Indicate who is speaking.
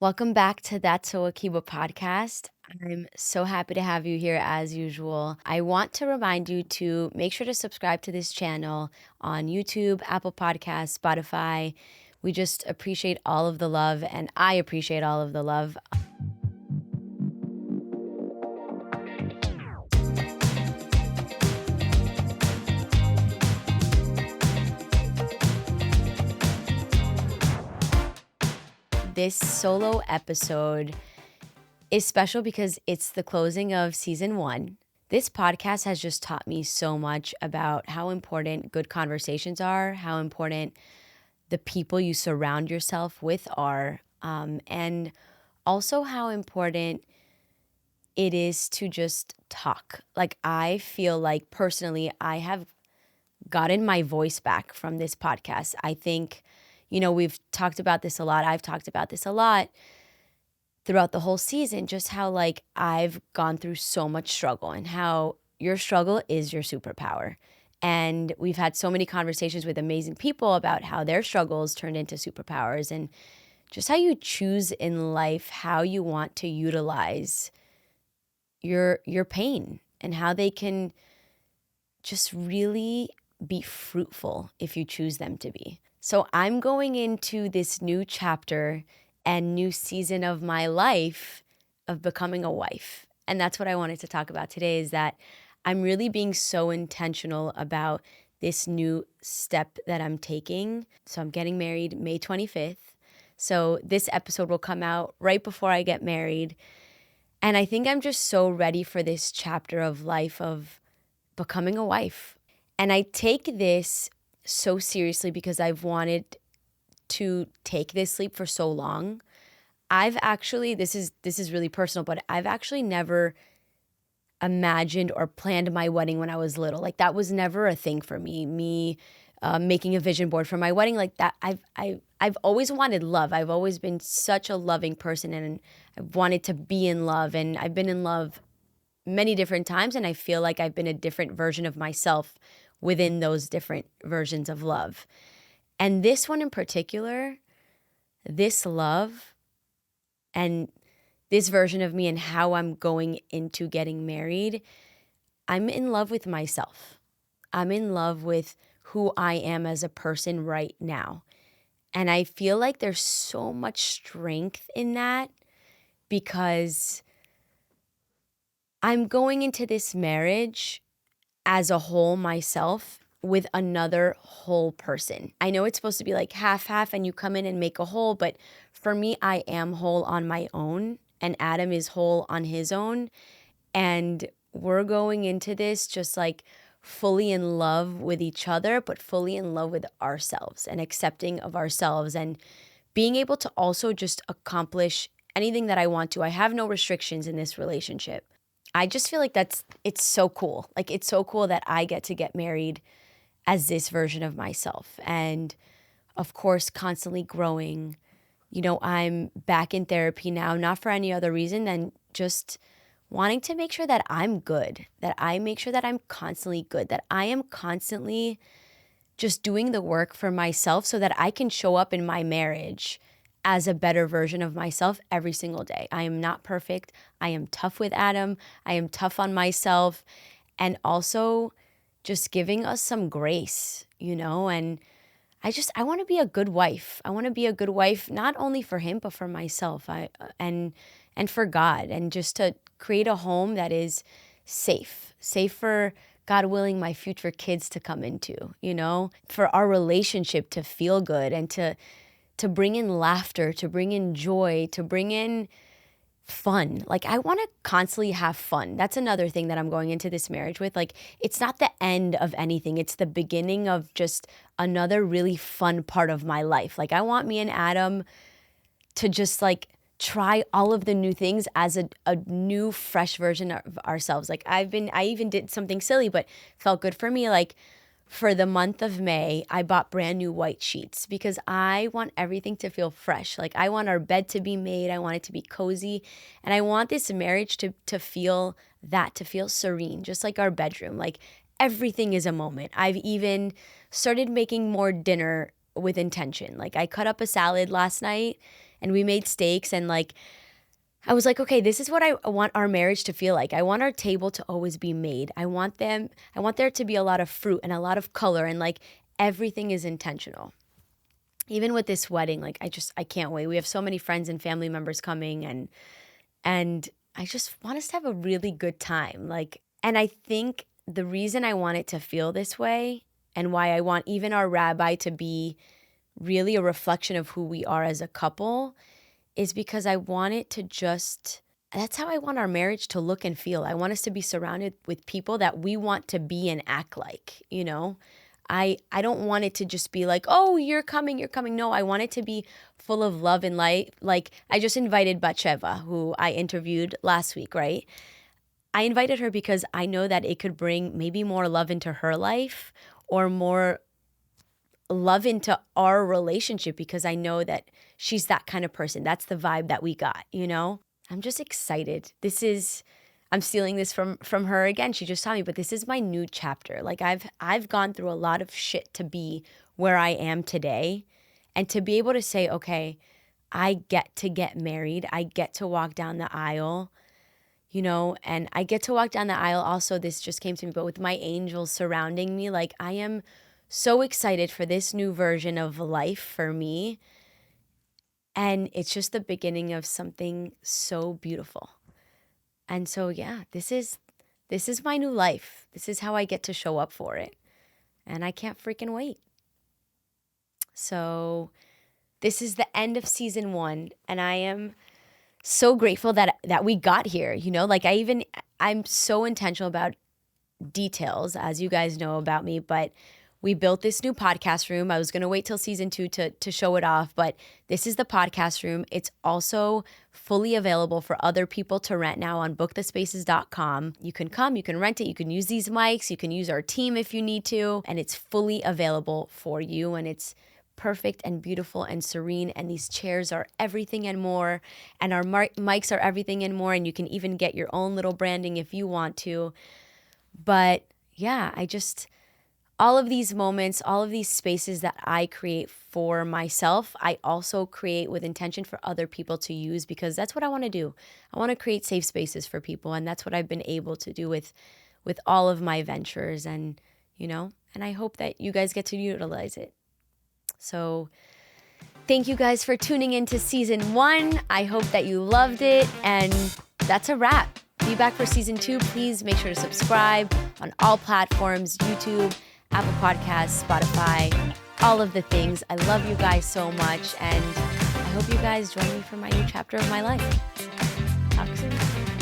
Speaker 1: Welcome back to That's So Akiba podcast. I'm so happy to have you here as usual. I want to remind you to make sure to subscribe to this channel on YouTube, Apple Podcasts, Spotify. We just appreciate all of the love, and I appreciate all of the love. This solo episode is special because it's the closing of season 1. This podcast has just taught me so much about how important good conversations are, how important the people you surround yourself with are, and also how important it is to just talk. Like, I feel like personally, I have gotten my voice back from this podcast. I think, we've talked about this a lot. I've talked about this a lot throughout the whole season, just how like I've gone through so much struggle and how your struggle is your superpower. And we've had so many conversations with amazing people about how their struggles turned into superpowers and just how you choose in life how you want to utilize your pain and how they can just really be fruitful if you choose them to be. So I'm going into this new chapter and new season of my life of becoming a wife. And that's what I wanted to talk about today, is that I'm really being so intentional about this new step that I'm taking. So I'm getting married May 25th. So this episode will come out right before I get married. And I think I'm just so ready for this chapter of life of becoming a wife. And I take this so seriously because I've wanted to take this leap for so long. I've actually, this is really personal, but I've actually never imagined or planned my wedding when I was little. Like, that was never a thing for me. Making a vision board for my wedding, like that. I've always wanted love. I've always been such a loving person, and I've wanted to be in love, and I've been in love many different times, and I feel like I've been a different version of myself within those different versions of love. And this one in particular, this love and this version of me and how I'm going into getting married, I'm in love with myself. I'm in love with who I am as a person right now. And I feel like there's so much strength in that because I'm going into this marriage as a whole myself with another whole person. I know it's supposed to be like half and you come in and make a whole, but for me, I am whole on my own and Adam is whole on his own. And we're going into this just like fully in love with each other, but fully in love with ourselves and accepting of ourselves and being able to also just accomplish anything that I want to. I have no restrictions in this relationship. I just feel like it's so cool. Like, it's so cool that I get to get married as this version of myself. And of course, constantly growing. I'm back in therapy now, not for any other reason than just wanting to make sure that I'm good, that I make sure that I'm constantly good, that I am constantly just doing the work for myself so that I can show up in my marriage as a better version of myself every single day. I am not perfect. I am tough with Adam. I am tough on myself. And also just giving us some grace, and I want to be a good wife. I want to be a good wife, not only for him, but for myself and for God, and just to create a home that is safe for, God willing, my future kids to come into, for our relationship to feel good and to bring in laughter, to bring in joy, to bring in fun. Like, I want to constantly have fun. That's another thing that I'm going into this marriage with. Like, it's not the end of anything. It's the beginning of just another really fun part of my life. Like, I want me and Adam to just like try all of the new things as a new, fresh version of ourselves. Like, I even did something silly, but felt good for me. Like, for the month of May, I bought brand new white sheets because I want everything to feel fresh. Like, I want our bed to be made. I want it to be cozy. And I want this marriage to feel serene, just like our bedroom. Like, everything is a moment. I've even started making more dinner with intention. Like, I cut up a salad last night and we made steaks, and like I was like, okay, this is what I want our marriage to feel like. I want our table to always be made. I want there to be a lot of fruit and a lot of color, and like everything is intentional. Even with this wedding, like I can't wait. We have so many friends and family members coming, and I just want us to have a really good time. Like, and I think the reason I want it to feel this way, and why I want even our rabbi to be really a reflection of who we are as a couple, is because I want it to that's how I want our marriage to look and feel. I want us to be surrounded with people that we want to be and act like, you know? I don't want it to just be like, oh, you're coming. No, I want it to be full of love and light. Like, I just invited Batsheva, who I interviewed last week, right? I invited her because I know that it could bring maybe more love into her life, or more love into our relationship, because I know that she's that kind of person. That's the vibe that we got, you know? I'm just excited. I'm stealing this from her again. She just saw me, but this is my new chapter. Like I've gone through a lot of shit to be where I am today, and to be able to say, okay, I get to get married. I get to walk down the aisle, you know, and I get to walk down the aisle. Also, this just came to me, but with my angels surrounding me, like I am so excited for this new version of life for me. And it's just the beginning of something so beautiful. And so, yeah, this is my new life. This is how I get to show up for it. And I can't freaking wait. So this is the end of season 1. And I am so grateful that we got here. You know, like I'm so intentional about details, as you guys know about me, but we built this new podcast room. I was going to wait till season 2 to show it off, but this is the podcast room. It's also fully available for other people to rent now on bookthespaces.com. You can come, you can rent it, you can use these mics, you can use our team if you need to, and it's fully available for you, and it's perfect and beautiful and serene, and these chairs are everything and more, and our mics are everything and more, and you can even get your own little branding if you want to. But yeah, all of these moments, all of these spaces that I create for myself, I also create with intention for other people to use, because that's what I want to do. I want to create safe spaces for people, and that's what I've been able to do with all of my ventures, and you know, and I hope that you guys get to utilize it. So thank you guys for tuning into season 1. I hope that you loved it, and that's a wrap. Be back for season 2. Please make sure to subscribe on all platforms, YouTube, Apple Podcasts, Spotify, all of the things. I love you guys so much, and I hope you guys join me for my new chapter of my life. Talk soon.